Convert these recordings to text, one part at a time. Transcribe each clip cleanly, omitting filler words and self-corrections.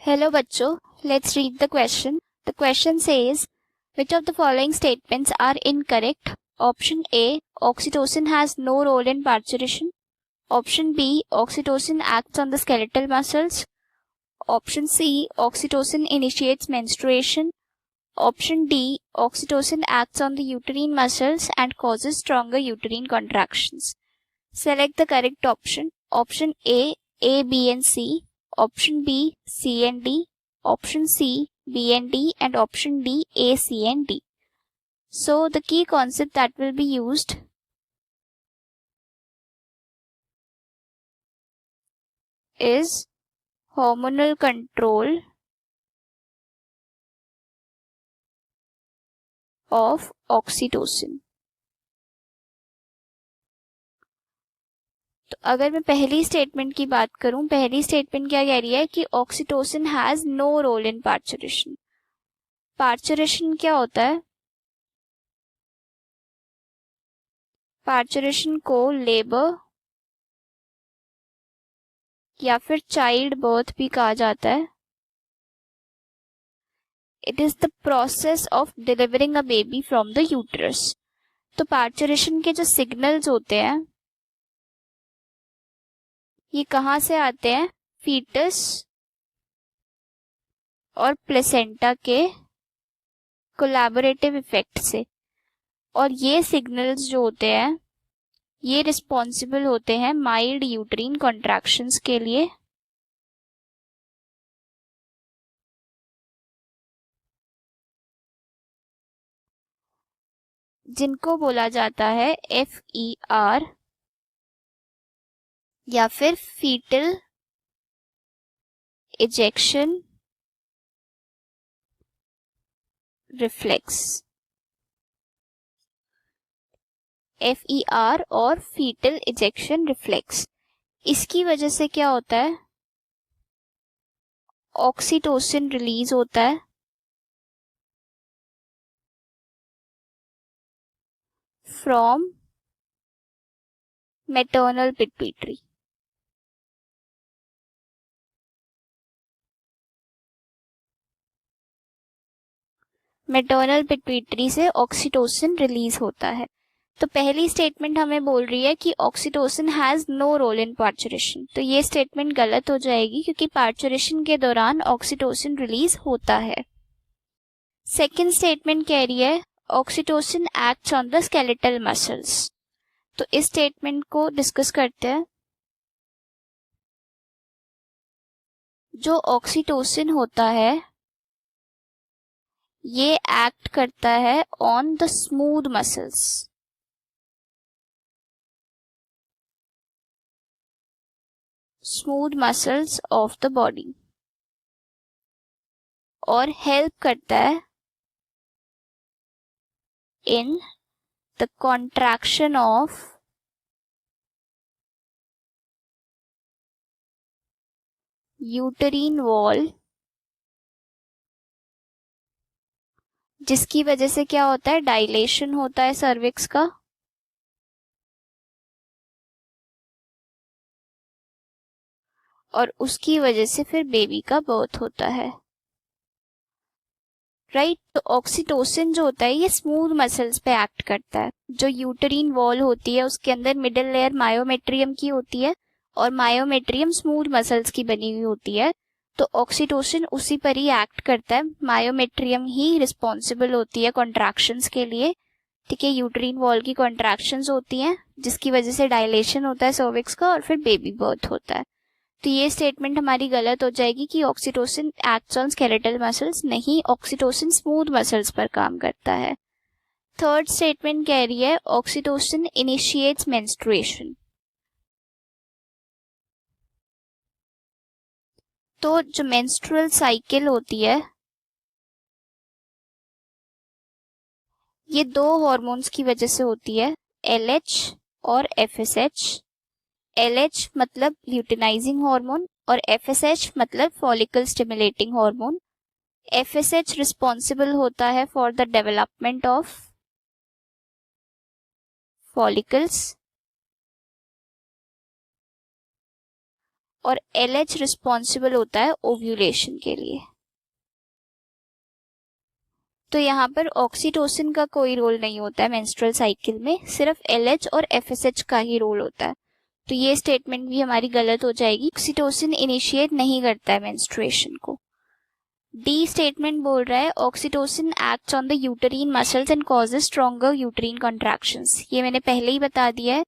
Hello बच्चों, let's read the question. The question says, which of the following statements are incorrect? Option A, oxytocin has no role in parturition. Option B, oxytocin acts on the skeletal muscles. Option C, oxytocin initiates menstruation. Option D, oxytocin acts on the uterine muscles and causes stronger uterine contractions. Select the correct option. Option A, B and C. Option B, C and D. Option C, B and D, and option D, A, C and D. So the key concept that will be used is hormonal control of oxytocin. तो अगर मैं पहली statement की बात करूं, पहली statement क्या कह रही है कि oxytocin has no role in parturition. Parturition क्या होता है? पार्चुरेशन को लेबर या फिर चाइल्ड बर्थ भी कहा जाता है. It is the process of delivering a baby from the uterus. तो पार्चुरेशन के जो सिग्नल्स होते हैं ये कहाँ से आते हैं? फीटस और प्लेसेंटा के कोलैबोरेटिव इफेक्ट से. और ये सिग्नल्स जो होते हैं ये रिस्पॉन्सिबल होते हैं माइल्ड यूट्रीन कॉन्ट्रैक्शंस के लिए. जिनको बोला जाता है FER या फिर फीटल इजेक्शन रिफ्लेक्स. FER और फीटल इजेक्शन रिफ्लेक्स. इसकी वजह से क्या होता है? ऑक्सीटोसिन रिलीज होता है from maternal pituitary. Maternal pituitary से ऑक्सीटोसिन रिलीज होता है. तो पहली स्टेटमेंट हमें बोल रही है कि oxytocin has no role in parturition. तो ये स्टेटमेंट गलत हो जाएगी क्योंकि पार्चुरेशन के दौरान ऑक्सीटोसिन रिलीज होता है. सेकेंड स्टेटमेंट कह रही है oxytocin acts on the skeletal muscles. तो इस स्टेटमेंट को डिस्कस करते हैं. जो ऑक्सीटोसिन होता है ये एक्ट करता है on the smooth muscles. Smooth muscles of the body और हेल्प करता है in the contraction of uterine wall, जिसकी वजह से क्या होता है? डायलेशन होता है सर्विक्स का और उसकी वजह से फिर बेबी का बर्थ होता है. राइट. तो ऑक्सीटोसिन जो होता है ये स्मूथ मसल्स पे एक्ट करता है. जो यूटरीन वॉल होती है उसके अंदर मिडिल लेयर मायोमेट्रियम की होती है और मायोमेट्रियम स्मूथ मसल्स की बनी हुई होती है. तो ऑक्सीटोसिन उसी पर ही एक्ट करता है. मायोमेट्रियम ही रिस्पॉन्सिबल होती है कॉन्ट्रैक्शंस के लिए. ठीक है. यूटरीन वॉल की कॉन्ट्रैक्शंस होती हैं जिसकी वजह से डायलेशन होता है सर्विक्स का और फिर बेबी बर्थ होता है. तो ये स्टेटमेंट हमारी गलत हो जाएगी कि oxytocin acts on skeletal muscles. नहीं, ऑक्सीटोसिन स्मूथ मसल्स पर काम करता है. थर्ड स्टेटमेंट कह रही है ऑक्सीटोसिन इनिशिएट्स मेंस्ट्रुएशन. तो जो मेंस्ट्रुअल साइकिल होती है ये दो हॉर्मोन्स की वजह से होती है, LH और FSH. LH मतलब ल्यूटिनाइजिंग हार्मोन और FSH मतलब follicle stimulating hormone. FSH responsible होता है for the development of follicles और LH रिस्पॉन्सिबल होता है ओव्यूलेशन के लिए। तो यहाँ पर ऑक्सीटोसिन का कोई रोल नहीं होता है मेंस्ट्रुअल साइकिल में, सिर्फ LH और FSH का ही रोल होता है। तो ये स्टेटमेंट भी हमारी गलत हो जाएगी। ऑक्सीटोसिन इनिशिएट नहीं करता है मेंस्ट्रुएशन को। डी स्टेटमेंट बोल रहा है oxytocin acts on the uterine muscles and causes stronger uterine contractions. ये मैंने पहले ही बता दिया है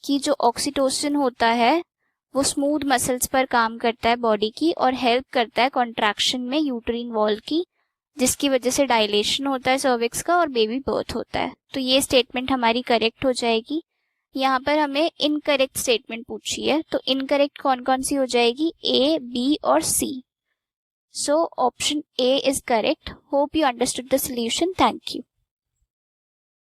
कि जो ऑक्सीटोसिन होता है वो स्मूथ मसल्स पर काम करता है बॉडी की और हेल्प करता है कॉन्ट्रैक्शन में यूटरीन वॉल की, जिसकी वजह से डायलेशन होता है सर्विक्स का और बेबी बर्थ होता है। तो ये स्टेटमेंट हमारी करेक्ट हो जाएगी। यहाँ पर हमें इनकरेक्ट स्टेटमेंट पूछी है, तो इनकरेक्ट कौन कौन सी हो जाएगी, A, B और C। So option A is correct. Hope you understood the solution. Thank you.